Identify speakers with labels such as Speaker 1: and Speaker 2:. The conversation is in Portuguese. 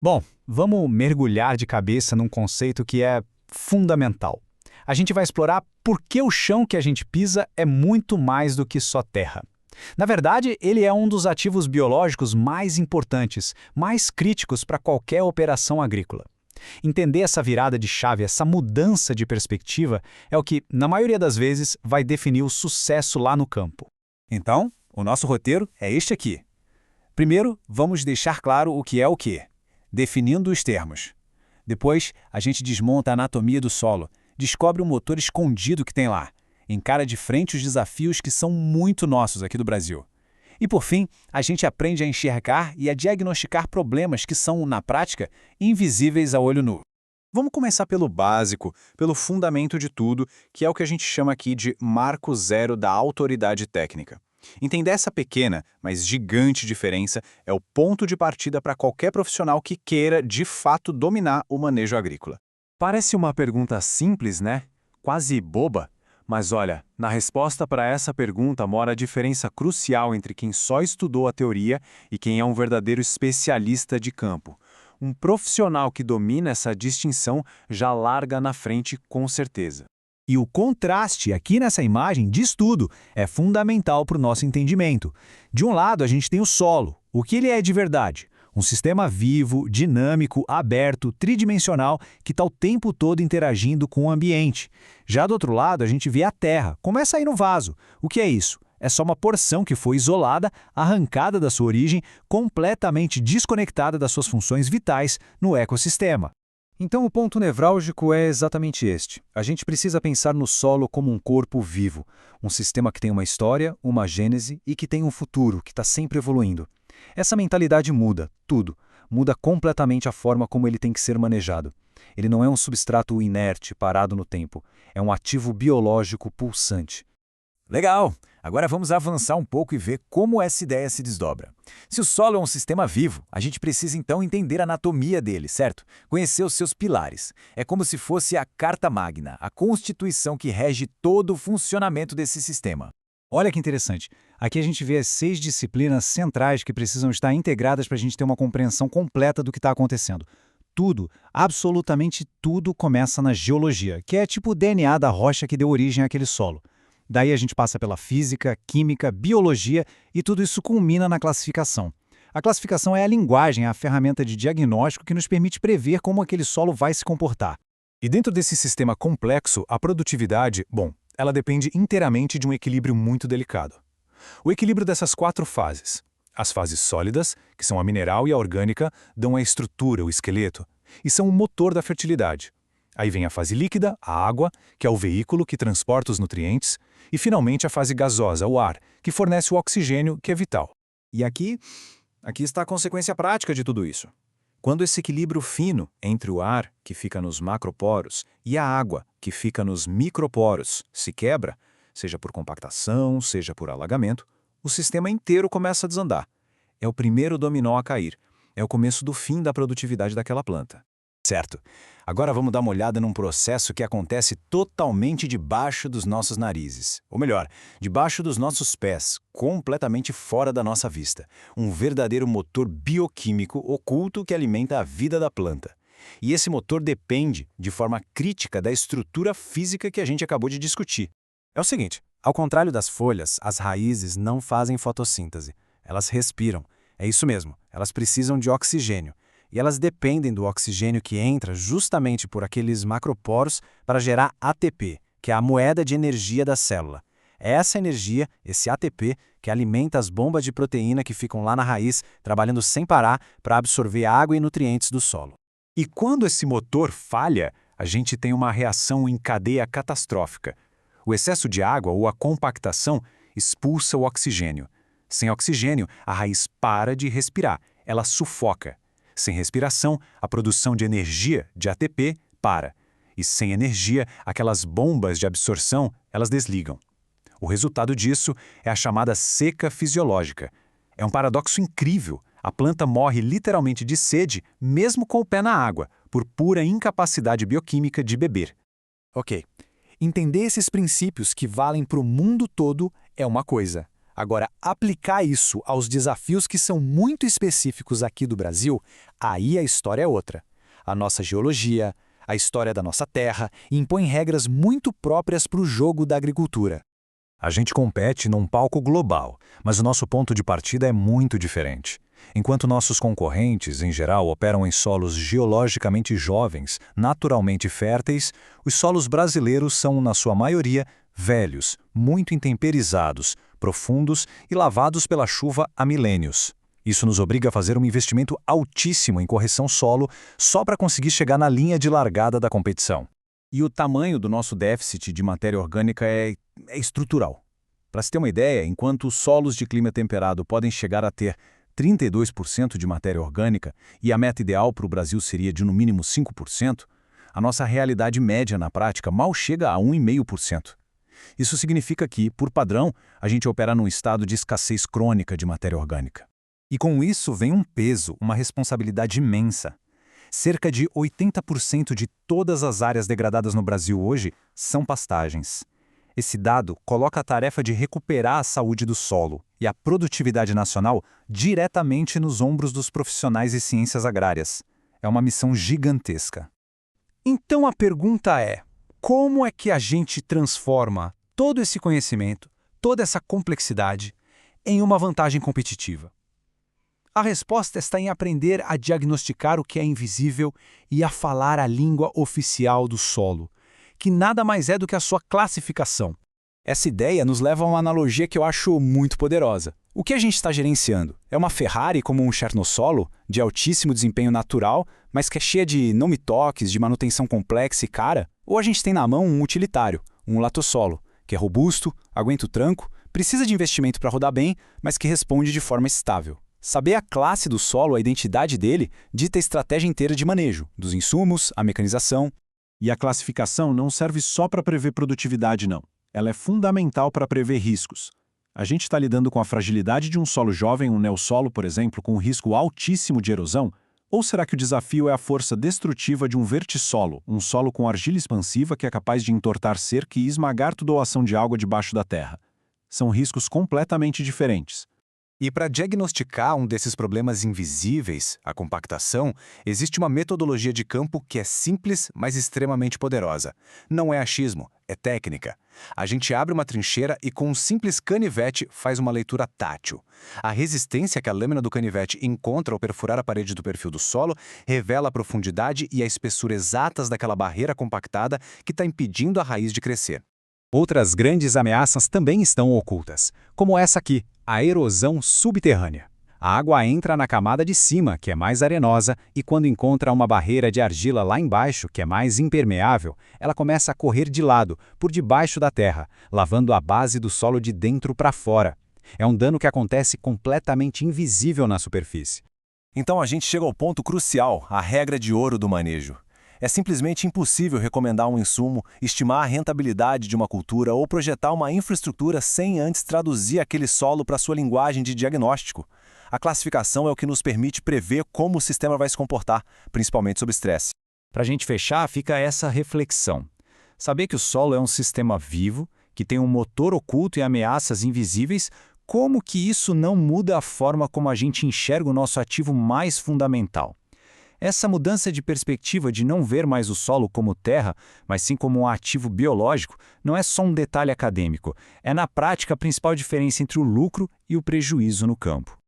Speaker 1: Bom, vamos mergulhar de cabeça num conceito que é fundamental. A gente vai explorar por que o chão que a gente pisa é muito mais do que só terra. Na verdade, ele é um dos ativos biológicos mais importantes, mais críticos para qualquer operação agrícola. Entender essa virada de chave, essa mudança de perspectiva, é o que, na maioria das vezes, vai definir o sucesso lá no campo.
Speaker 2: Então, o nosso roteiro é este aqui. Primeiro, vamos deixar claro o que é o quê, definindo os termos. Depois, a gente desmonta a anatomia do solo, descobre o motor escondido que tem lá, encara de frente os desafios que são muito nossos aqui do Brasil. E por fim, a gente aprende a enxergar e a diagnosticar problemas que são, na prática, invisíveis a olho nu.
Speaker 3: Vamos começar pelo básico, pelo fundamento de tudo, que é o que a gente chama aqui de marco zero da autoridade técnica. Entender essa pequena, mas gigante diferença é o ponto de partida para qualquer profissional que queira, de fato, dominar o manejo agrícola.
Speaker 2: Parece uma pergunta simples, né? Quase boba. Mas olha, na resposta para essa pergunta mora a diferença crucial entre quem só estudou a teoria e quem é um verdadeiro especialista de campo. Um profissional que domina essa distinção já larga na frente com certeza.
Speaker 1: E o contraste aqui nessa imagem diz tudo, é fundamental para o nosso entendimento. De um lado, a gente tem o solo. O que ele é de verdade? Um sistema vivo, dinâmico, aberto, tridimensional, que está o tempo todo interagindo com o ambiente. Já do outro lado, a gente vê a terra, começa aí no vaso. O que é isso? É só uma porção que foi isolada, arrancada da sua origem, completamente desconectada das suas funções vitais no ecossistema.
Speaker 4: Então o ponto nevrálgico é exatamente este. A gente precisa pensar no solo como um corpo vivo, um sistema que tem uma história, uma gênese e que tem um futuro, que está sempre evoluindo. Essa mentalidade muda, tudo. Muda completamente a forma como ele tem que ser manejado. Ele não é um substrato inerte, parado no tempo. É um ativo biológico pulsante.
Speaker 2: Legal! Agora vamos avançar um pouco e ver como essa ideia se desdobra. Se o solo é um sistema vivo, a gente precisa então entender a anatomia dele, certo? Conhecer os seus pilares. É como se fosse a carta magna, a constituição que rege todo o funcionamento desse sistema.
Speaker 1: Olha que interessante. Aqui a gente vê as 6 disciplinas centrais que precisam estar integradas para a gente ter uma compreensão completa do que está acontecendo. Tudo, absolutamente tudo começa na geologia, que é tipo o DNA da rocha que deu origem àquele solo. Daí a gente passa pela física, química, biologia e tudo isso culmina na classificação. A classificação é a linguagem, a ferramenta de diagnóstico que nos permite prever como aquele solo vai se comportar.
Speaker 4: E dentro desse sistema complexo, a produtividade, ela depende inteiramente de um equilíbrio muito delicado. O equilíbrio dessas 4 fases. As fases sólidas, que são a mineral e a orgânica, dão a estrutura, o esqueleto, e são o motor da fertilidade. Aí vem a fase líquida, a água, que é o veículo que transporta os nutrientes, e finalmente a fase gasosa, o ar, que fornece o oxigênio, que é vital.
Speaker 3: E aqui está a consequência prática de tudo isso. Quando esse equilíbrio fino entre o ar, que fica nos macroporos, e a água, que fica nos microporos, se quebra, seja por compactação, seja por alagamento, o sistema inteiro começa a desandar. É o primeiro dominó a cair. É o começo do fim da produtividade daquela planta.
Speaker 2: Certo. Agora vamos dar uma olhada num processo que acontece totalmente debaixo dos nossos narizes. Ou melhor, debaixo dos nossos pés, completamente fora da nossa vista. Um verdadeiro motor bioquímico oculto que alimenta a vida da planta. E esse motor depende, de forma crítica, da estrutura física que a gente acabou de discutir.
Speaker 4: É o seguinte, ao contrário das folhas, as raízes não fazem fotossíntese. Elas respiram. É isso mesmo, elas precisam de oxigênio. E elas dependem do oxigênio que entra justamente por aqueles macroporos para gerar ATP, que é a moeda de energia da célula. É essa energia, esse ATP, que alimenta as bombas de proteína que ficam lá na raiz, trabalhando sem parar para absorver água e nutrientes do solo.
Speaker 3: E quando esse motor falha, a gente tem uma reação em cadeia catastrófica. O excesso de água ou a compactação expulsa o oxigênio. Sem oxigênio, a raiz para de respirar, ela sufoca. Sem respiração, a produção de energia, de ATP, para. E sem energia, aquelas bombas de absorção, elas desligam. O resultado disso é a chamada seca fisiológica. É um paradoxo incrível. A planta morre literalmente de sede, mesmo com o pé na água, por pura incapacidade bioquímica de beber.
Speaker 4: Ok. Entender esses princípios que valem para o mundo todo é uma coisa. Agora, aplicar isso aos desafios que são muito específicos aqui do Brasil, aí a história é outra. A nossa geologia, a história da nossa terra, impõe regras muito próprias para o jogo da agricultura.
Speaker 3: A gente compete num palco global, mas o nosso ponto de partida é muito diferente. Enquanto nossos concorrentes, em geral, operam em solos geologicamente jovens, naturalmente férteis, os solos brasileiros são, na sua maioria, velhos, muito intemperizados, profundos e lavados pela chuva há milênios. Isso nos obriga a fazer um investimento altíssimo em correção solo só para conseguir chegar na linha de largada da competição.
Speaker 2: E o tamanho do nosso déficit de matéria orgânica é estrutural. Para se ter uma ideia, enquanto os solos de clima temperado podem chegar a ter 32% de matéria orgânica e a meta ideal para o Brasil seria de no mínimo 5%, a nossa realidade média na prática mal chega a 1,5%. Isso significa que, por padrão, a gente opera num estado de escassez crônica de matéria orgânica.
Speaker 3: E com isso vem um peso, uma responsabilidade imensa. Cerca de 80% de todas as áreas degradadas no Brasil hoje são pastagens. Esse dado coloca a tarefa de recuperar a saúde do solo e a produtividade nacional diretamente nos ombros dos profissionais de ciências agrárias. É uma missão gigantesca.
Speaker 4: Então a pergunta é: como é que a gente transforma todo esse conhecimento, toda essa complexidade, em uma vantagem competitiva? A resposta está em aprender a diagnosticar o que é invisível e a falar a língua oficial do solo, que nada mais é do que a sua classificação. Essa ideia nos leva a uma analogia que eu acho muito poderosa. O que a gente está gerenciando? É uma Ferrari como um Chernosolo, de altíssimo desempenho natural, mas que é cheia de não-me-toques, de manutenção complexa e cara? Ou a gente tem na mão um utilitário, um Latossolo, que é robusto, aguenta o tranco, precisa de investimento para rodar bem, mas que responde de forma estável? Saber a classe do solo, a identidade dele, dita a estratégia inteira de manejo, dos insumos, a mecanização.
Speaker 5: E a classificação não serve só para prever produtividade, não. Ela é fundamental para prever riscos. A gente está lidando com a fragilidade de um solo jovem, um neossolo, por exemplo, com um risco altíssimo de erosão? Ou será que o desafio é a força destrutiva de um vertissolo, um solo com argila expansiva que é capaz de entortar cerca e esmagar toda a ação de água debaixo da terra? São riscos completamente diferentes.
Speaker 3: E para diagnosticar um desses problemas invisíveis, a compactação, existe uma metodologia de campo que é simples, mas extremamente poderosa. Não é achismo, é técnica. A gente abre uma trincheira e com um simples canivete faz uma leitura tátil. A resistência que a lâmina do canivete encontra ao perfurar a parede do perfil do solo revela a profundidade e a espessura exatas daquela barreira compactada que está impedindo a raiz de crescer. Outras grandes ameaças também estão ocultas, como essa aqui, a erosão subterrânea. A água entra na camada de cima, que é mais arenosa, e quando encontra uma barreira de argila lá embaixo, que é mais impermeável, ela começa a correr de lado, por debaixo da terra, lavando a base do solo de dentro para fora. É um dano que acontece completamente invisível na superfície.
Speaker 2: Então a gente chega ao ponto crucial, a regra de ouro do manejo. É simplesmente impossível recomendar um insumo, estimar a rentabilidade de uma cultura ou projetar uma infraestrutura sem antes traduzir aquele solo para sua linguagem de diagnóstico. A classificação é o que nos permite prever como o sistema vai se comportar, principalmente sob estresse.
Speaker 1: Para a gente fechar, fica essa reflexão. Saber que o solo é um sistema vivo, que tem um motor oculto e ameaças invisíveis, como que isso não muda a forma como a gente enxerga o nosso ativo mais fundamental? Essa mudança de perspectiva de não ver mais o solo como terra, mas sim como um ativo biológico, não é só um detalhe acadêmico. É na prática a principal diferença entre o lucro e o prejuízo no campo.